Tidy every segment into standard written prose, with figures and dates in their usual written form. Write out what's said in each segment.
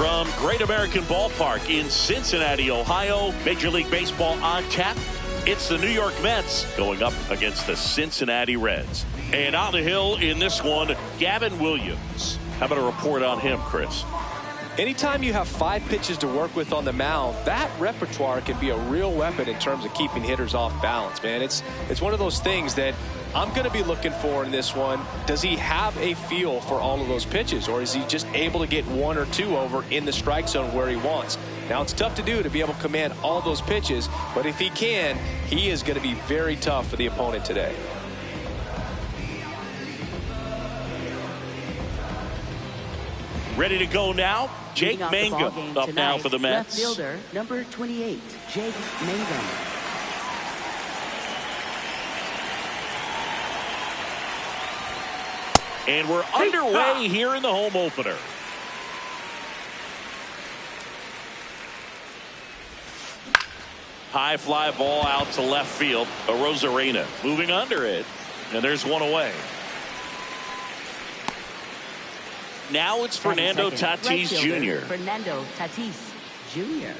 from Great American Ballpark in Cincinnati, Ohio. Major League Baseball on tap. It's the New York Mets going up against the Cincinnati Reds. And on the hill in this one, Gavin Williams. How about a report on him, Chris? Anytime you have 5 pitches to work with on the mound, that repertoire can be a real weapon in terms of keeping hitters off balance, man. It's one of those things that I'm going to be looking for in this one. Does he have a feel for all of those pitches, or is he just able to get 1 or 2 over in the strike zone where he wants? Now, it's tough to do to be able to command all those pitches, but if he can, he is going to be very tough for the opponent today. Ready to go now. Jake Mangum up now for the Mets. Left fielder, number 28, Jake Mangum. And we're underway here in the home opener. High fly ball out to left field. Arozarena moving under it. And there's one away. Now it's Fernando Tatis Jr. Fernando Tatis Jr.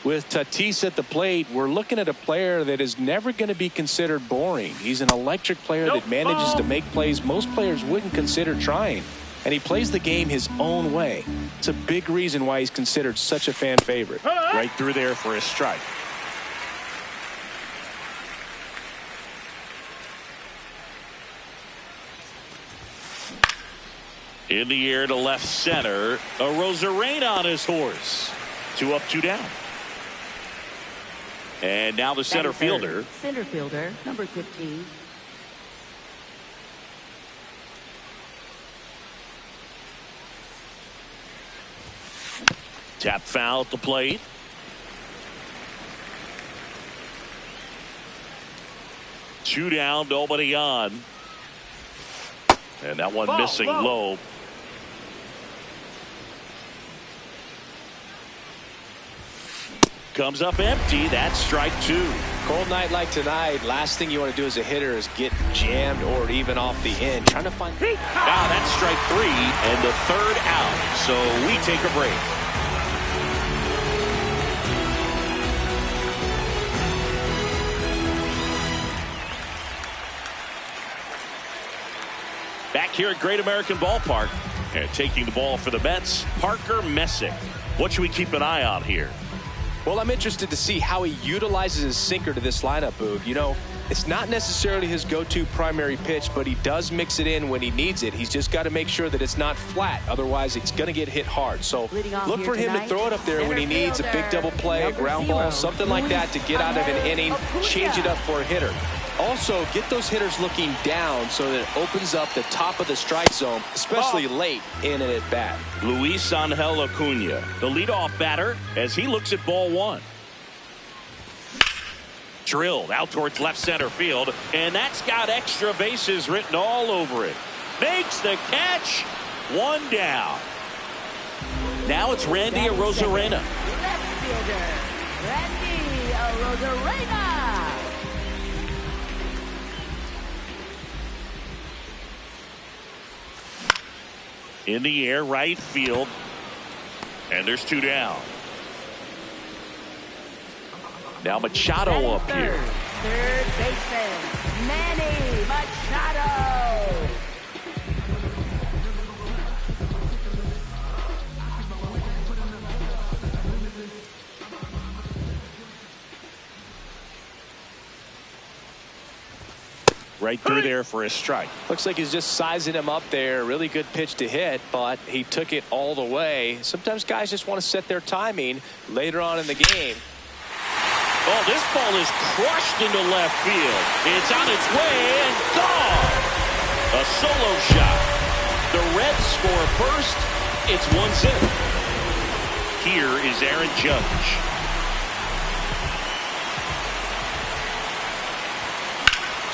With Tatis at the plate, we're looking at a player that is never going to be considered boring. He's an electric player that manages to make plays most players wouldn't consider trying. And he plays the game his own way. It's a big reason why he's considered such a fan favorite. Right through there for a strike. In the air to left center. Arozarena on his horse. 2 up, 2 down. And now the center fielder. Center fielder, number 15. Tap foul at the plate. Two down, nobody on. And that one missing low. Comes up empty. That's strike 2. Cold night like tonight, last thing you want to do as a hitter is get jammed or even off the end. Trying to find. Now that's strike 3 and the 3rd out. So we take a break. Back here at Great American Ballpark. And taking the ball for the Mets, Parker Messick. What should we keep an eye on here? Well, I'm interested to see how he utilizes his sinker to this lineup, Boog. You know, it's not necessarily his go-to primary pitch, but he does mix it in when he needs it. He's just got to make sure that it's not flat. Otherwise, it's going to get hit hard. So look for him to throw it up there when he needs a big double play, a ground ball, something like that to get out of an inning, change it up for a hitter. Also, get those hitters looking down so that it opens up the top of the strike zone, especially late in an at-bat. Luis Angel Acuna, the leadoff batter, as he looks at ball 1. Drilled out towards left center field, and that's got extra bases written all over it. Makes the catch. 1 down. Now it's Randy Arozarena. Left fielder, Randy Arozarena. In the air, right field. And there's 2 down. Now Machado up here. Third baseman, Manny Machado. Right through there for a strike. Looks like he's just sizing him up there. Really good pitch to hit, but he took it all the way. Sometimes guys just want to set their timing later on in the game. Oh, this ball is crushed into left field. It's on its way and gone. A solo shot. The Reds score first. It's 1-0. Here is Aaron Judge.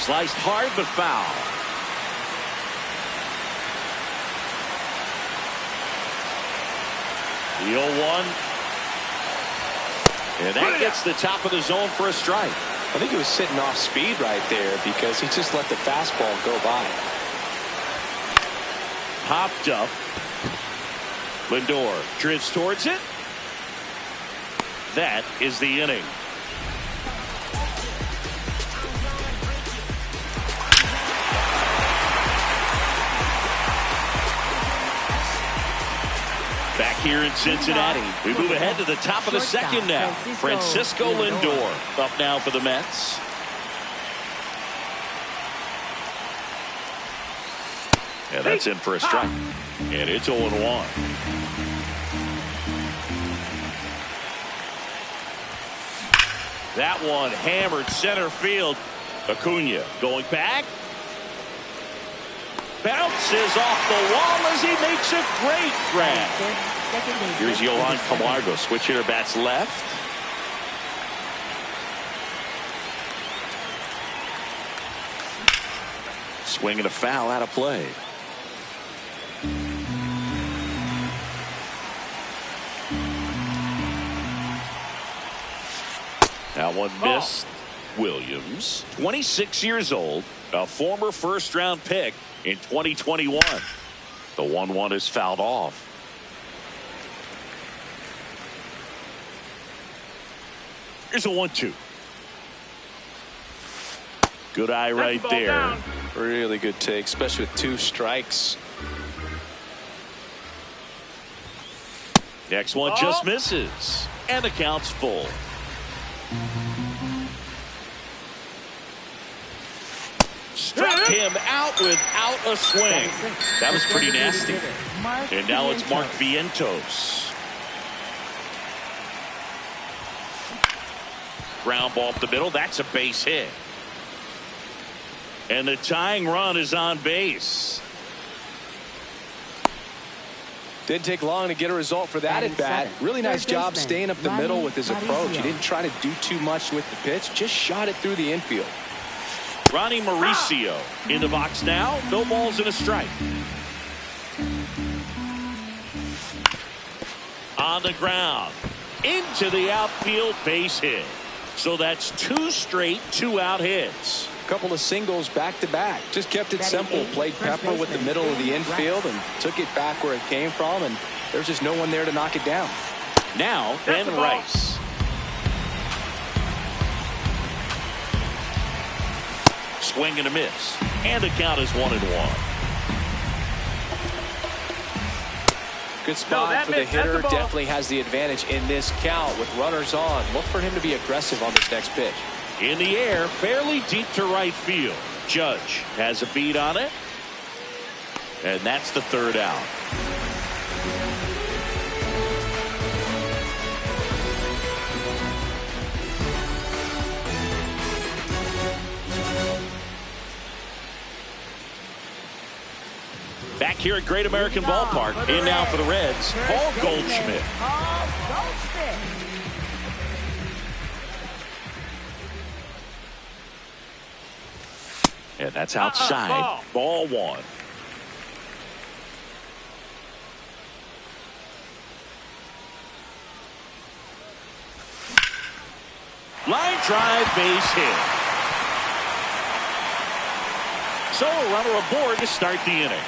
Sliced hard but foul. The 0-1. And that gets the top of the zone for a strike. I think he was sitting off speed right there because he just let the fastball go by. Popped up. Lindor drifts towards it. That is the inning. Back here in Cincinnati, we move ahead to the top of the second now. Francisco Lindor up now for the Mets. And that's in for a strike. And it's 0-1. That one hammered center field. Acuna going back. Bounces off the wall as he makes a great grab. Here's Johan Camargo. Switch hitter bats left. Swing and a foul out of play. That one missed. Williams, 26 years old, a former first-round pick in 2021. The 1-1 is fouled off. Here's a 1-2. Good eye right there. Down. Really good take, especially with 2 strikes. Next one just misses. And the count's full. Struck him out without a swing. That was pretty nasty. And now it's Mark Vientos. Ground ball up the middle. That's a base hit. And the tying run is on base. Didn't take long to get a result for that at bat. Really nice job staying up the middle with his approach. He didn't try to do too much with the pitch, just shot it through the infield. Ronnie Mauricio in the box now. No balls and a strike. On the ground. Into the outfield, base hit. So that's 2 straight 2-out hits. Couple of singles back to back. Just kept it simple. Played pepper with the middle of the infield and took it back where it came from, and there's just no one there to knock it down. Now Ben Rice. Swing and a miss. And the count is 1-1. Good spot for the hitter. Definitely has the advantage in this count with runners on. Look for him to be aggressive on this next pitch. In the air, fairly deep to right field. Judge has a beat on it. And that's the 3rd out. Back here at Great American Ballpark. In now for the Reds, Paul Goldschmidt. Paul Goldschmidt. And that's outside. Ball 1. Line drive, base hit. So a runner aboard to start the inning.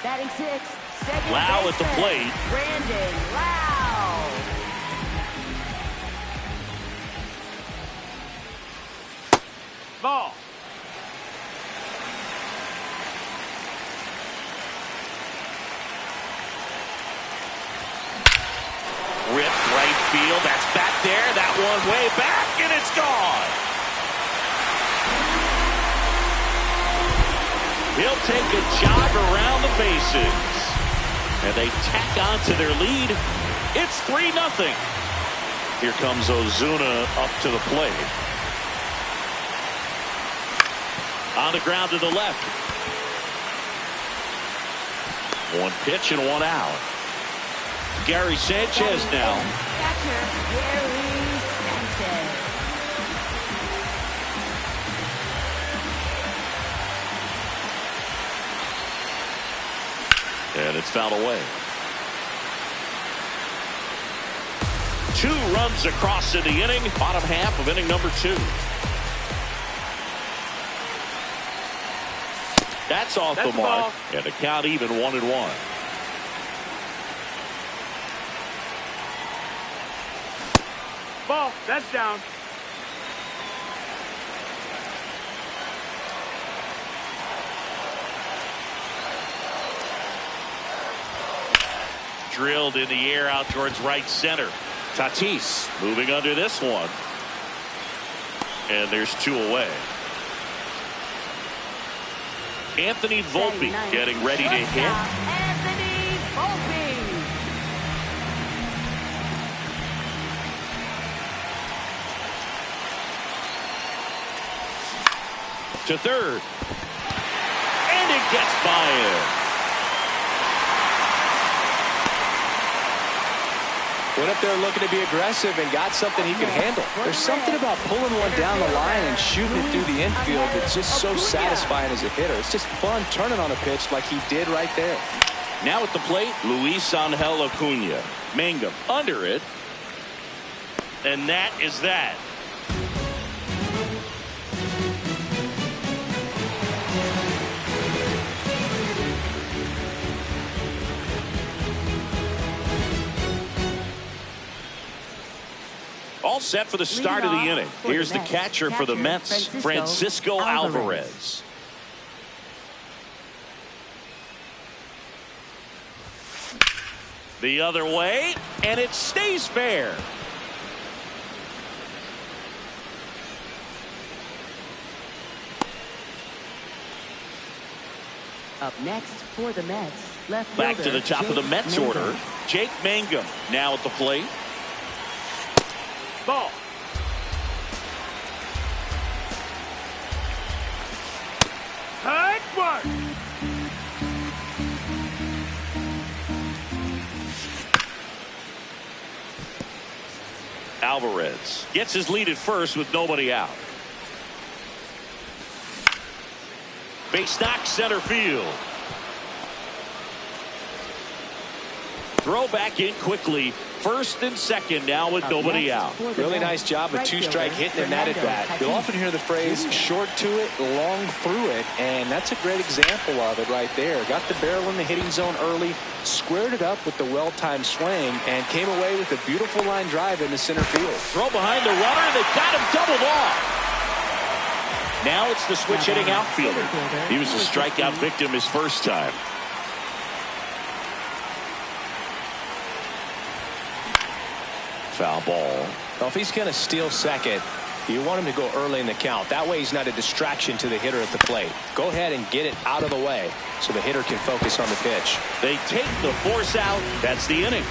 Batting 6th, second Lau at the baseman, plate. Brandon Lau. Ball. Ripped right field. That's back there. That one way back, and it's gone. He'll take a jog around the bases. And they tack on to their lead. It's 3-0. Here comes Ozuna up to the plate. On the ground to the left. 1 pitch and 1 out. Gary Sanchez now. Catcher, Gary Sanchez. And it's fouled away. 2 runs across in the inning. Bottom half of inning number 2. That's off the mark. And the count even 1-1. Ball. That's down. Drilled in the air out towards right center. Tatis moving under this one. And there's 2 away. Anthony Volpe getting ready to hit. Anthony Volpe. To third. And it gets by him. Went up there looking to be aggressive and got something he could handle. There's something about pulling one down the line and shooting it through the infield that's just so satisfying as a hitter. It's just fun turning on a pitch like he did right there. Now at the plate, Luis Angel Acuna. Mangum under it. And that is that. All set for the start of the inning. Here's the catcher for the Mets, Francisco Alvarez. The other way, and it stays fair. Up next for the Mets, left Back to fielder, the top of the Mets Mangum. order. Jake Mangum now at the plate. Ball. Hard work. Alvarez gets his lead at first with nobody out. Base knock center field. Throw back in quickly. First and second now with nobody out. Really nice job of two-strike hitting in that at bat. You'll often hear the phrase short to it, long through it, and that's a great example of it right there. Got the barrel in the hitting zone early, squared it up with the well-timed swing, and came away with a beautiful line drive in the center field. Throw behind the runner, and they've got him doubled off. Now it's the switch hitting outfielder. He was a strikeout victim his first time. Foul ball. Well, if he's going to steal second, you want him to go early in the count. That way he's not a distraction to the hitter at the plate. Go ahead and get it out of the way so the hitter can focus on the pitch. They take the force out. That's the inning.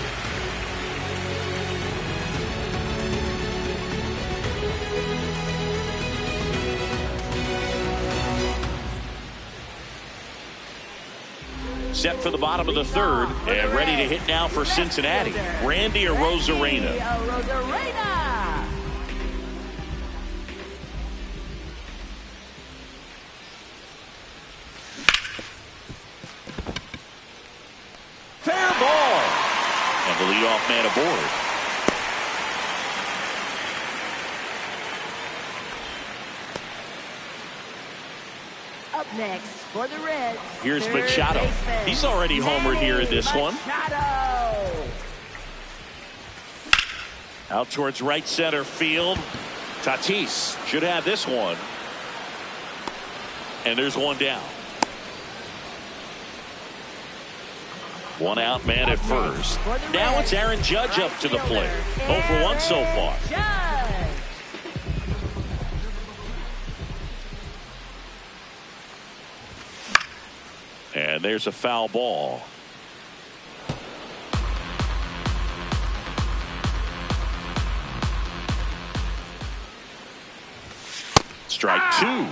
Set for the bottom of the third and ready to hit now for Cincinnati. Randy Arozarena. Fair ball. And the leadoff man aboard. Up next for the Reds. Here's Machado. He's already homered here in this one. Out towards right center field. Tatis should have this one. And there's one down. One out man at first. Now it's Aaron Judge up to the plate. 0 for 1 so far. And there's a foul ball. Strike 2.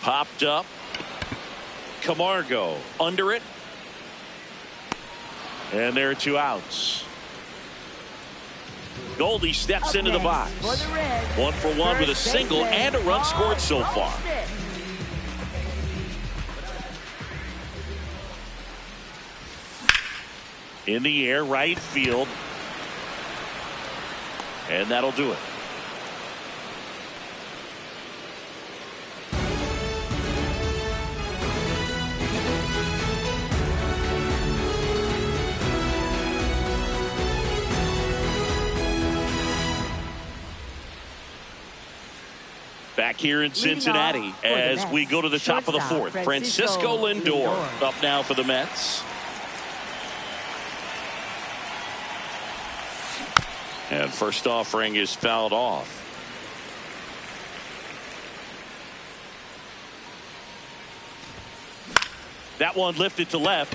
Popped up. Camargo under it. And there are 2 outs. Goldie steps into the box. 1 for 1 with a single and a run scored so far. In the air, right field. And that'll do it. Back here in Cincinnati as we go to the top of the fourth. Francisco Lindor up now for the Mets. And first offering is fouled off. That one lifted to left.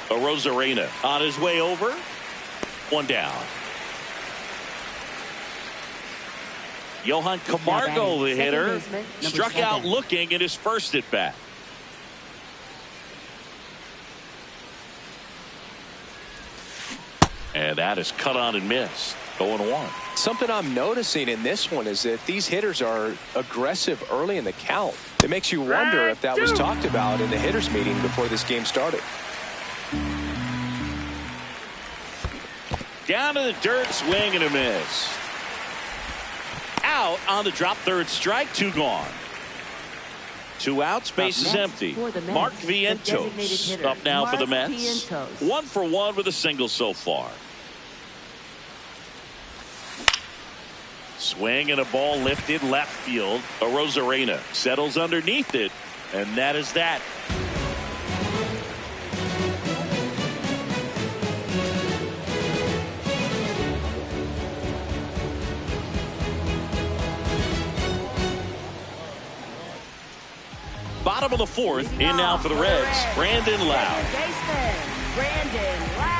Arozarena on his way over. One down. Johan Camargo, the hitter, struck out looking at his first at bat. And that is cut on and missed. 0-1. Something I'm noticing in this one is that these hitters are aggressive early in the count. It makes you wonder if that was talked about in the hitters meeting before this game started. Down to the dirt, swing and a miss. Out on the drop, third strike, 2 gone. 2 outs, base is empty. Mark Vientos up now for the Mets. 1 for 1 with a single so far. Swing and a ball lifted left field. Arozarena settles underneath it, and that is that. Bottom of the fourth, in now for the Reds, Brandon Lowe. Brandon Lowe.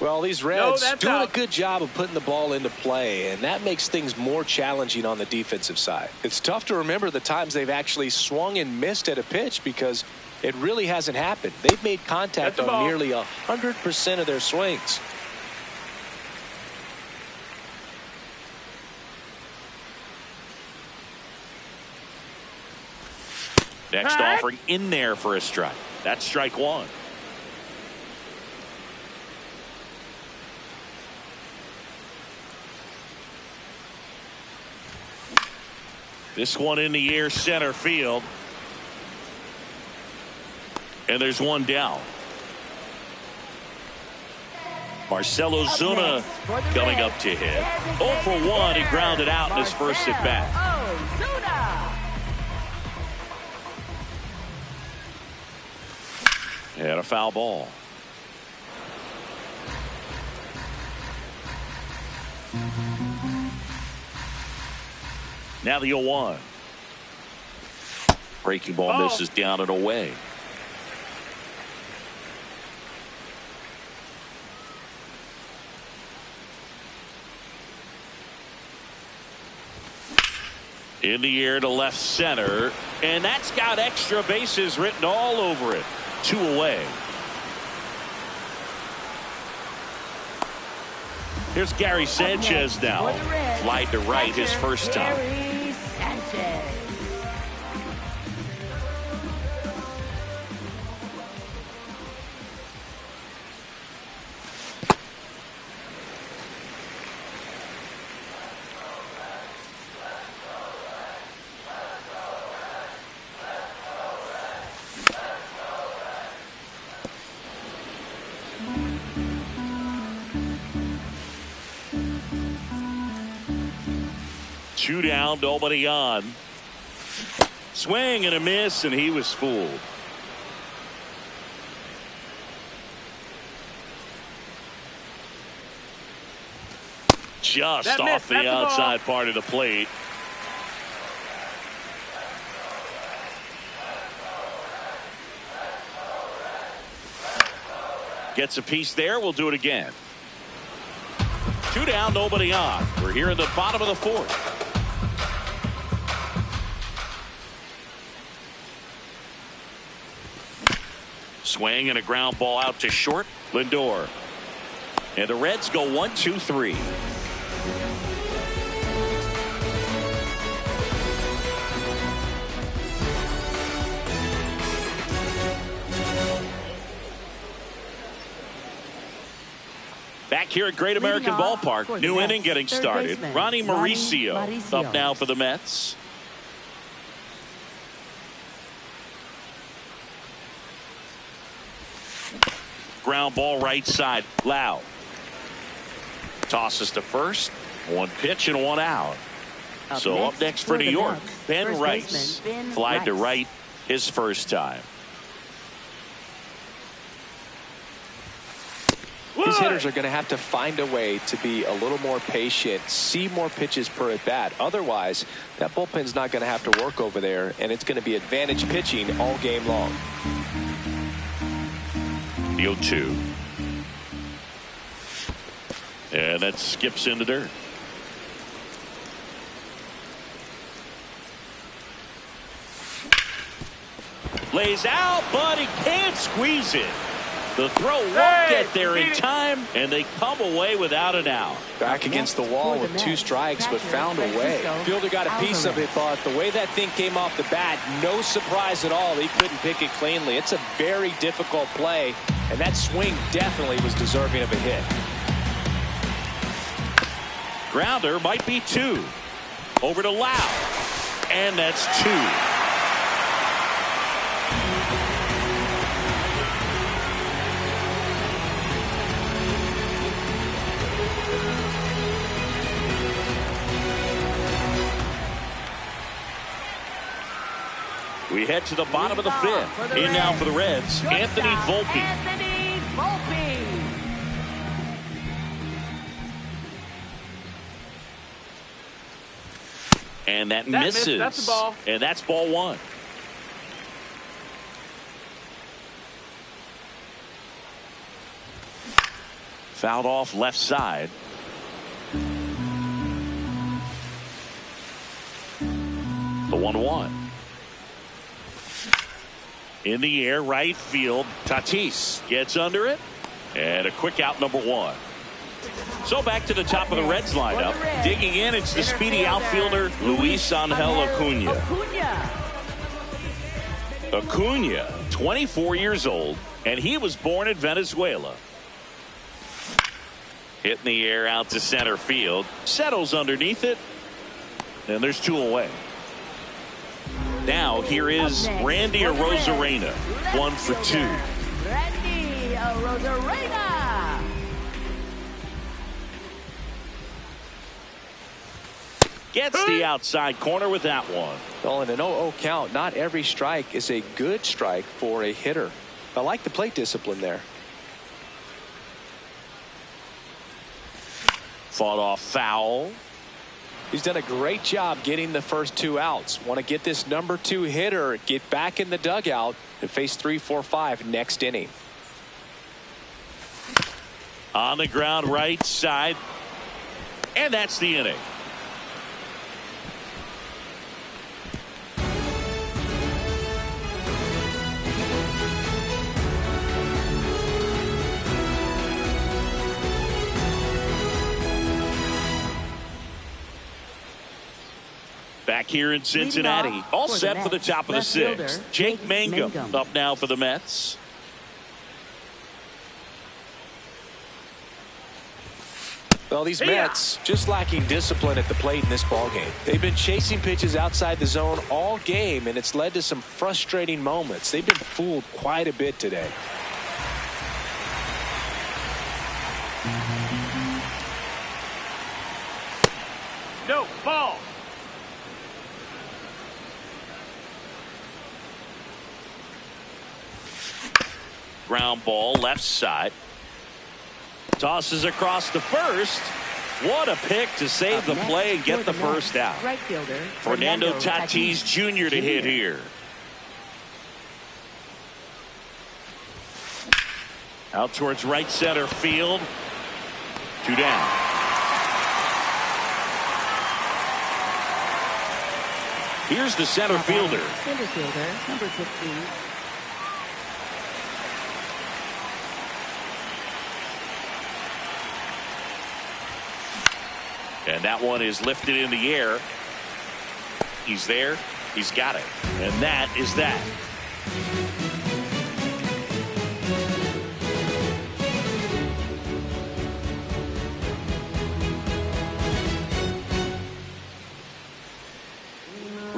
Well, these Reds doing a good job of putting the ball into play, and that makes things more challenging on the defensive side. It's tough to remember the times they've actually swung and missed at a pitch because it really hasn't happened. They've made contact on nearly 100% of their swings. Next offering in there for a strike. That's strike 1. This one in the air, center field. And there's one down. Marcell Ozuna coming up to hit. 0 for 1. He grounded out in his first at bat. And a foul ball. Now the 0-1. Breaking ball misses down and away. In the air to left center. And that's got extra bases written all over it. 2 away. Here's Gary Sanchez now. Fly to right his first time. Gary Sanchez. Two down, nobody on. Swing and a miss, and he was fooled. Just off the outside part of the plate. Gets a piece there. We'll do it again. 2 down, nobody on. We're here in the bottom of the fourth. Swing and a ground ball out to short. Lindor. And the Reds go 1-2-3. Back here at Great American Ballpark, new inning getting started. Ronnie Mauricio up now for the Mets. Ground ball right side. Lau tosses to first. One pitch and one out. So up next for New York, Ben Rice. Flied to right his first time. These hitters are going to have to find a way to be a little more patient, see more pitches per at bat. Otherwise, that bullpen's not going to have to work over there, and it's going to be advantage pitching all game long. The 0-2. And that skips into dirt. Lays out, but he can't squeeze it. The throw won't get there in time, and they come away without an out. Back against the wall with 2 strikes, but found a way. Fielder got a piece of it, but the way that thing came off the bat, no surprise at all. He couldn't pick it cleanly. It's a very difficult play, and that swing definitely was deserving of a hit. Grounder might be 2. Over to Lau, and that's 2. We head to the bottom of the 5th. In now for the Reds, Anthony Volpe. Anthony Volpe. And that misses. That's the ball. And that's ball 1. Fouled off left side. The 1-1. In the air, right field. Tatis gets under it. And a quick out, number 1. So back to the top of the Reds lineup. Digging in, it's the speedy outfielder, Luis Angel Acuna. Acuna, 24 years old, and he was born in Venezuela. Hit in the air out to center field. Settles underneath it. And there's 2 away. Now here is Randy Arozarena, 1 for 2. Randy Arozarena. Gets the outside corner with that one. Well, in an 0-0 count, not every strike is a good strike for a hitter. I like the plate discipline there. Fought off foul. He's done a great job getting the first 2 outs. Want to get this number 2 hitter, get back in the dugout, and face 3, 4, 5 next inning. On the ground right side. And that's the inning. Back here in Cincinnati, all set for the top of the 6th. Jake Mangum up now for the Mets. Well, these Mets just lacking discipline at the plate in this ballgame. They've been chasing pitches outside the zone all game, and it's led to some frustrating moments. They've been fooled quite a bit today. No, ball. Ground ball left side. Tosses across the first. What a pick to save the play and get the first out. Right fielder Fernando Tatis Jr. to hit here. Out towards right center field. 2 down. Here's the center fielder. Center fielder, number 15. And that one is lifted in the air. He's there. He's got it. And that is that.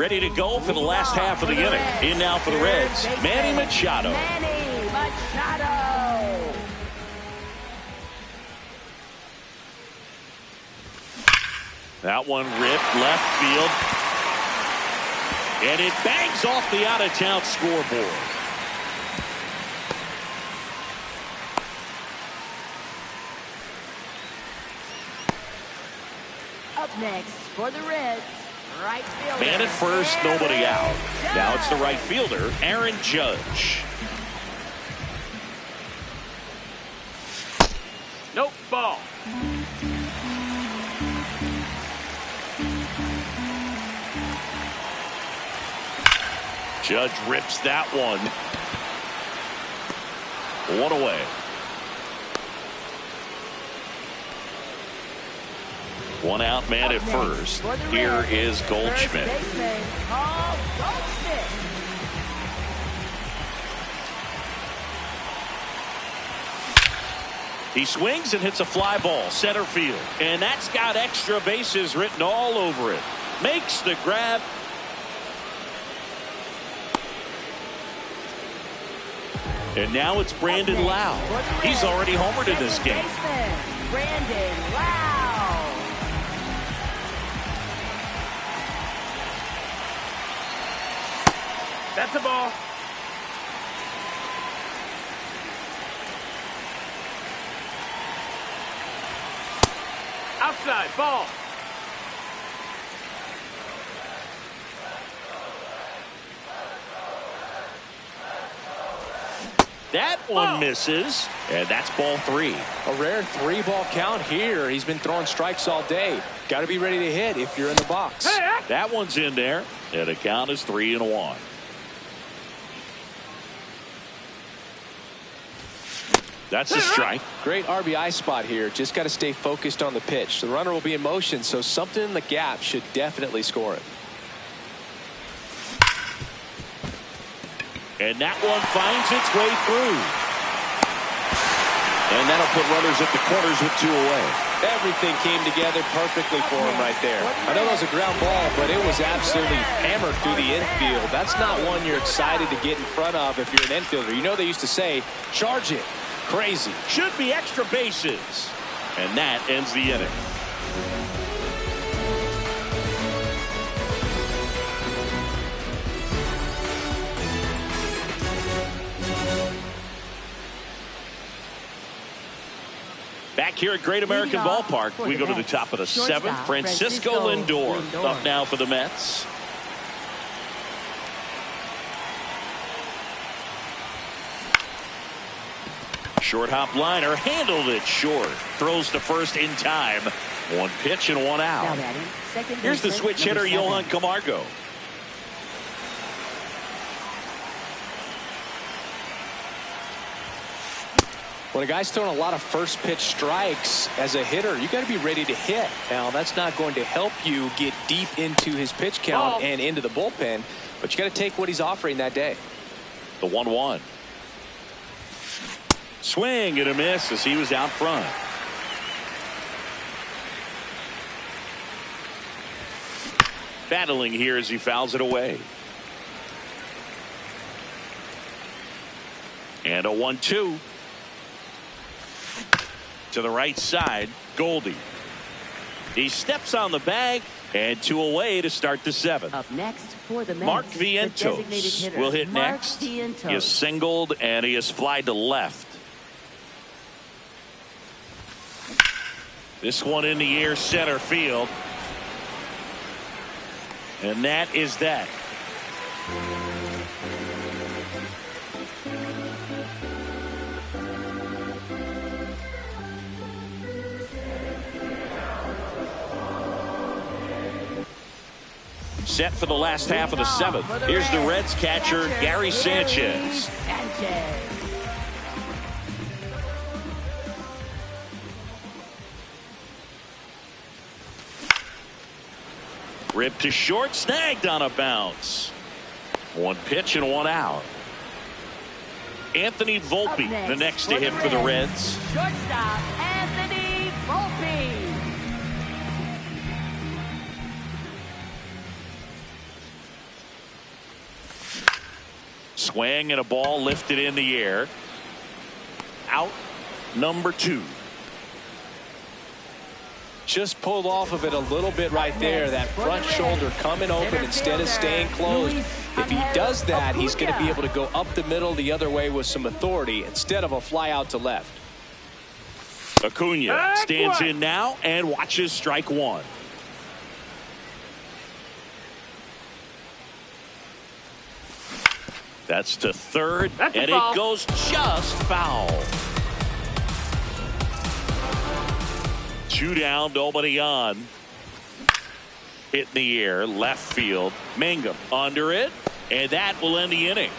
ready to go for the last half of the inning. In now for the Reds, Manny Machado. Manny Machado. That one ripped left field. And it bangs off the out-of-town scoreboard. Up next for the Reds, right fielder. Man at first, nobody out. Now it's the right fielder, Aaron Judge. Nope, ball. Judge rips that one. One away. One out, man at first. Here is Goldschmidt. He swings and hits a fly ball center field, and that's got extra bases written all over it. Makes the grab. And now it's Brandon Lau. He's already homered in this game. Brandon Lau. That's a ball. Outside, ball. That one misses, and that's ball 3. A rare 3-ball count here. He's been throwing strikes all day. Got to be ready to hit if you're in the box. That one's in there, and the count is 3-1. That's a strike. Great RBI spot here. Just got to stay focused on the pitch. The runner will be in motion, so something in the gap should definitely score it. And that one finds its way through. And that'll put runners at the corners with 2 away. Everything came together perfectly for him right there. I know that was a ground ball, but it was absolutely hammered through the infield. That's not one you're excited to get in front of if you're an infielder. You know they used to say, charge it. Crazy. Should be extra bases. And that ends the inning. Back here at Great American Ballpark, we go to the top of the 7th. Francisco Lindor up now for the Mets. Short hop liner, handled it short. Throws to first in time. 1 pitch and 1 out. Here's the switch hitter, Johan Camargo. When a guy's throwing a lot of first pitch strikes as a hitter, you got to be ready to hit. Now, that's not going to help you get deep into his pitch count and into the bullpen, but you got to take what he's offering that day. The 1-1. Swing and a miss as he was out front. Battling here as he fouls it away. And a 1-2. To the right side, Goldie. He steps on the bag, and 2 away to start the 7th. Up next for the Mets, Mark Vientos will hit next. He is singled, and he is flied to left. This one in the air, center field. And that is that. Set for the last half of the 7th. Here's the Reds catcher, Gary Sanchez. Ripped to short, snagged on a bounce. 1 pitch and 1 out. Anthony Volpe, the next to hit for the Reds. Shortstop, Anthony Volpe. Swing and a ball lifted in the air. Out number 2. Just pulled off of it a little bit right there. That front shoulder coming open instead of staying closed. If he does that, he's going to be able to go up the middle the other way with some authority instead of a fly out to left. Acuna stands in now and watches strike 1. That's to third, and it goes just foul. 2 down, nobody on. Hit in the air, left field. Mangum under it, and that will end the inning.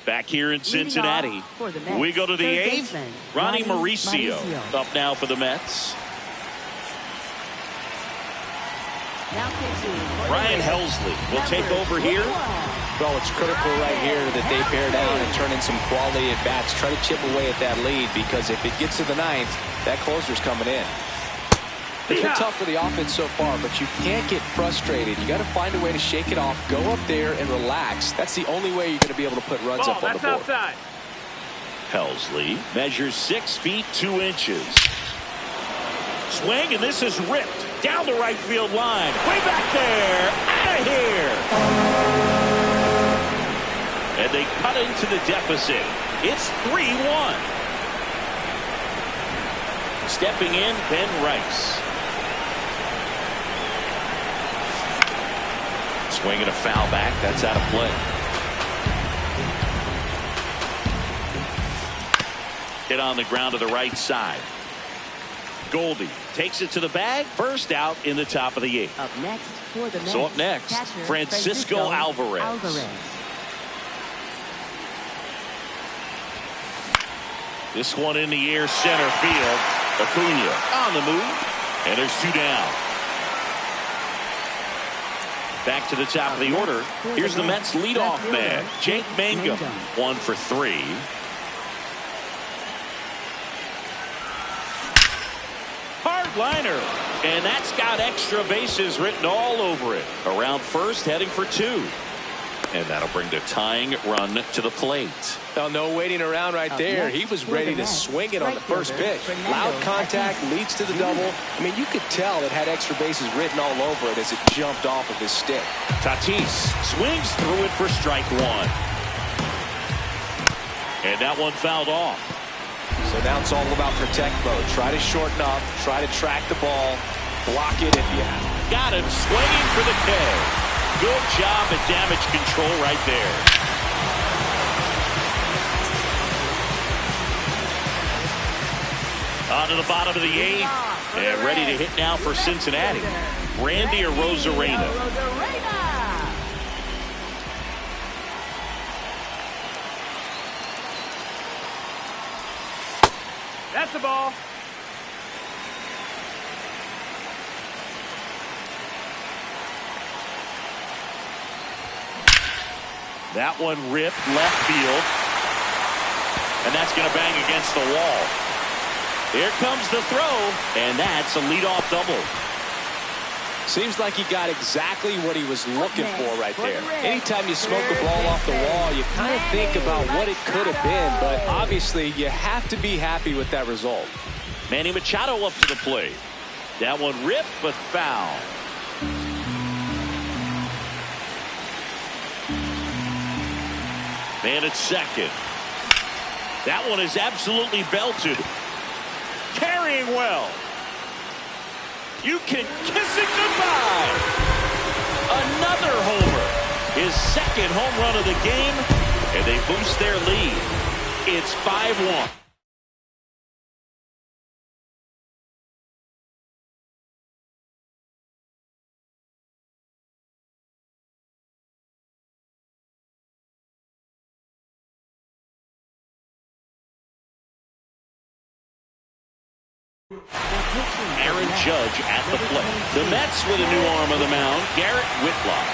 Back here in Cincinnati, we go to the 8th. Ronnie Mauricio up now for the Mets. Ryan Helsley will take over here. Well, it's critical right here that they bear down and turn in some quality at bats. Try to chip away at that lead, because if it gets to the 9th, that closer's coming in. It's been tough for the offense so far, but you can't get frustrated. You got to find a way to shake it off, go up there and relax. That's the only way you're going to be able to put runs up on the board. Outside. Helsley measures 6 feet 2 inches. Swing, and this is ripped down the right field line. Way back there, out of here. And they cut into the deficit. It's 3-1. Stepping in, Ben Rice. Swinging a foul back. That's out of play. Hit on the ground to the right side. Goldie takes it to the bag. First out in the top of the 8th. Up next for the Mets, So up next, catcher, Francisco Alvarez. This one in the air, center field. Acuna on the move. And there's 2 down. Back to the top of the order. Here's the Mets leadoff man, Jake Mangum. 1 for 3. Hard liner. And that's got extra bases written all over it. Around first, heading for 2. And that'll bring the tying run to the plate. Well, no waiting around right there. He was ready to swing it on the first pitch. Loud contact leads to the double. I mean, you could tell it had extra bases written all over it as it jumped off of his stick. Tatis swings through it for strike 1. And that one fouled off. So now it's all about protect mode. Try to shorten up, try to track the ball, block it if you have. Got him swinging for the K. Good job at damage control right there. On to the bottom of the 8th. And ready to hit now for Cincinnati. Randy Arozarena. That's the ball. That one ripped left field. And that's going to bang against the wall. Here comes the throw. And that's a leadoff double. Seems like he got exactly what he was looking for right there. Anytime you smoke a ball off the wall, you kind of think about what it could have been. But obviously, you have to be happy with that result. Manny Machado up to the plate. That one ripped, but foul. Man at second. That one is absolutely belted. Carrying well. You can kiss it goodbye. Another homer. His second home run of the game. And they boost their lead. It's 5-1. Aaron Judge at the plate. The Mets with a new arm on the mound, Garrett Whitlock.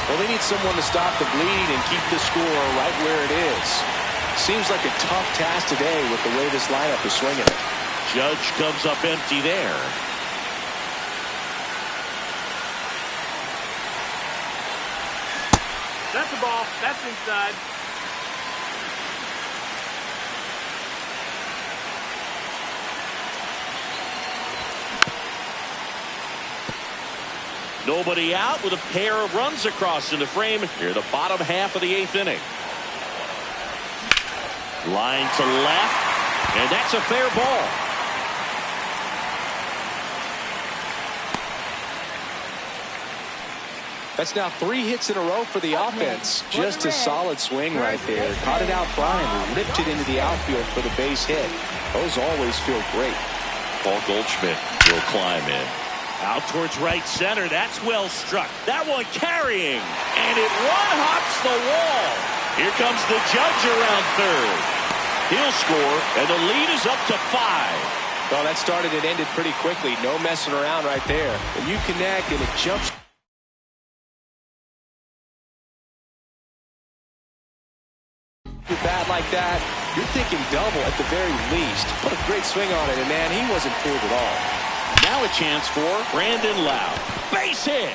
Well, they need someone to stop the bleed and keep the score right where it is. Seems like a tough task today with the way this lineup is swinging it. Judge comes up empty there. That's a ball. That's inside. Nobody out with a pair of runs across in the frame here, the bottom half of the 8th inning. Line to left, and that's a fair ball. That's now 3 hits in a row for the offense. Just a solid swing right there. Caught it out front and ripped it into the outfield for the base hit. Those always feel great. Paul Goldschmidt will climb in. Out towards right center. That's well struck. That one carrying. And it one-hops the wall. Here comes the Judge around third. He'll score, and the lead is up to 5. Well, that started and ended pretty quickly. No messing around right there. When you connect and it jumps your bat like that, you're thinking double at the very least. Put a great swing on it, and man, he wasn't fooled at all. Now a chance for Brandon Lowe. Base hit.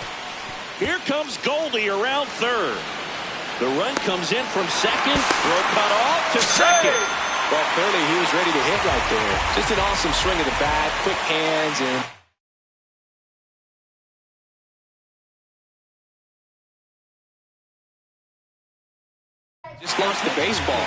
Here comes Goldie around third. The run comes in from second. Throw cut off to second. Well, clearly he was ready to hit right there. Just an awesome swing of the bat, quick hands, and just launched the baseball.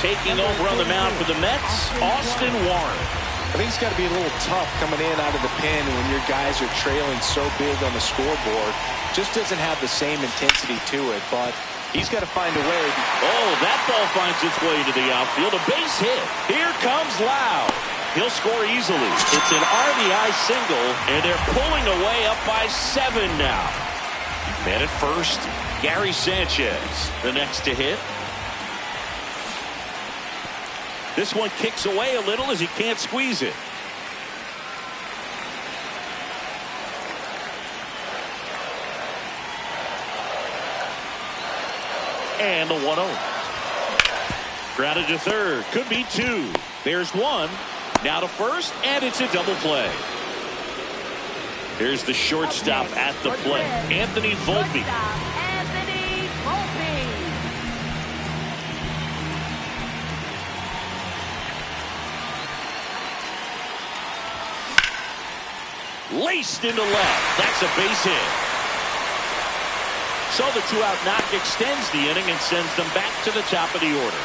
Taking over on the mound for the Mets, Austin Warren. I think it's got to be a little tough coming in out of the pen when your guys are trailing so big on the scoreboard. Just doesn't have the same intensity to it, but he's got to find a way. Oh, that ball finds its way to the outfield. A base hit. Here comes Lowe. He'll score easily. It's an RBI single, and they're pulling away up by 7 now. Man at first, Gary Sanchez, the next to hit. This one kicks away a little as he can't squeeze it. And the 1-0. Grounded to third. Could be 2. There's 1. Now to first, and it's a double play. Here's the shortstop at the plate, Anthony Volpe. Anthony Volpe. Laced into left. That's a base hit. So the 2-out knock extends the inning and sends them back to the top of the order.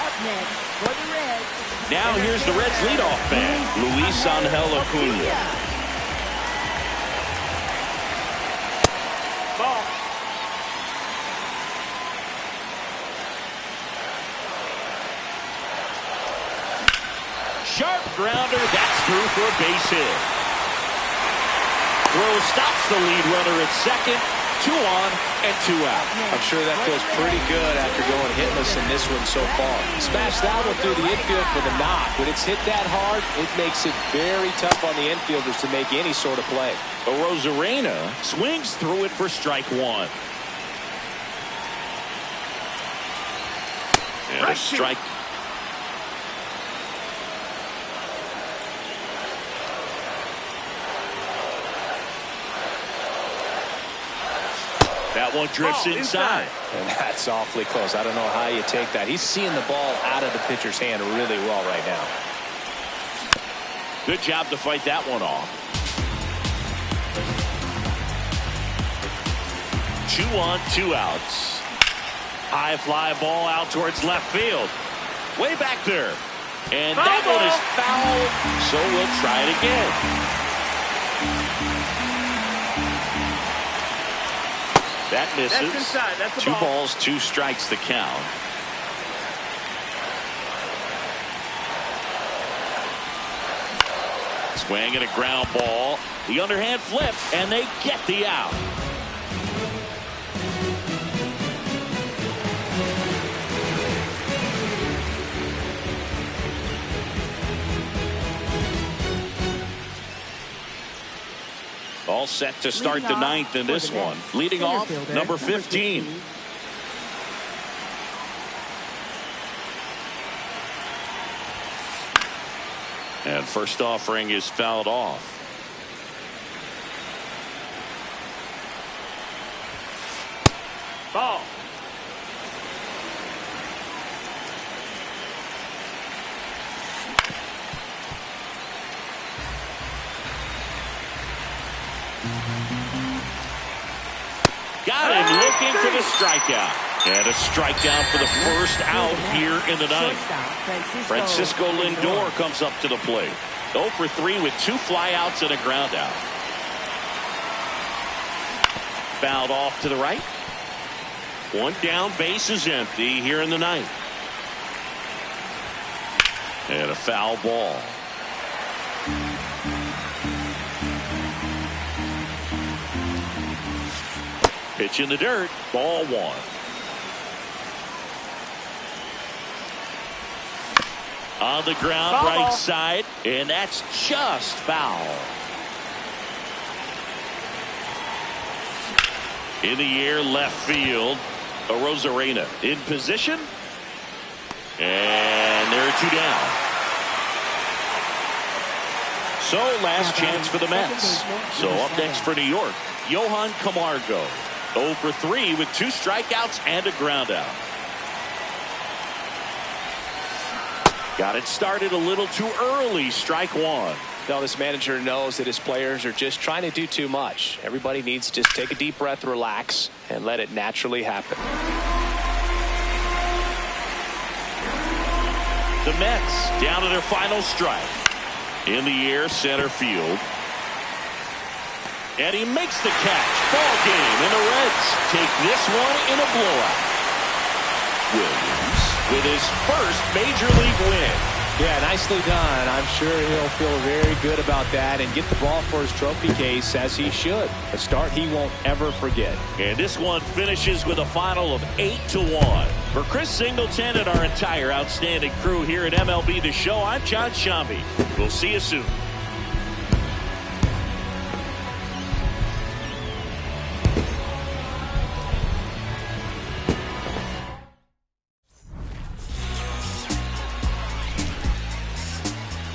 Up next for the Reds. Now here's the Reds leadoff man, Luis Angel Acuna. Ball. Sharp grounder. That's through for a base hit. Throw stops the lead runner at second. 2 on and 2 out. I'm sure that feels pretty good after going hitless in this one so far. Smashed that one through the infield for the knock. When it's hit that hard, it makes it very tough on the infielders to make any sort of play. Arozarena swings through it for strike 1. And a strike. That one drifts inside. And that's awfully close. I don't know how you take that. He's seeing the ball out of the pitcher's hand really well right now. Good job to fight that one off. 2 on, 2 outs. High fly ball out towards left field. Way back there. And that one is foul. So we'll try it again. That misses. That's inside. That's a 2 ball. balls, 2 strikes the count. Swing and a ground ball. The underhand flip, and they get the out. All set to start the ninth in this one. Leading off, number 15. And first offering is fouled off. Ball. Got him looking for the strikeout. And a strikeout for the first out here in the ninth. Francisco Lindor comes up to the plate. 0 for 3 with 2 flyouts and a ground out. Fouled off to the right. One down, base is empty here in the ninth. And a foul ball. Pitch in the dirt, ball 1. On the ground, right side, and that's just foul. In the air, left field. Arozarena in position. And there are 2 down. So last chance for the Mets. So up next for New York, Johan Camargo. 0 for 3 with 2 strikeouts and a ground out. Got it started a little too early. Strike 1. Now this manager knows that his players are just trying to do too much. Everybody needs to just take a deep breath, relax, and let it naturally happen. The Mets down to their final strike. In the air, center field. And he makes the catch. Ball game, and the Reds take this one in a blowout. Williams with his first major league win. Yeah, nicely done. I'm sure he'll feel very good about that and get the ball for his trophy case, as he should. A start he won't ever forget. And this one finishes with a final of 8-1. For Chris Singleton and our entire outstanding crew here at MLB The Show, I'm John Shambi. We'll see you soon.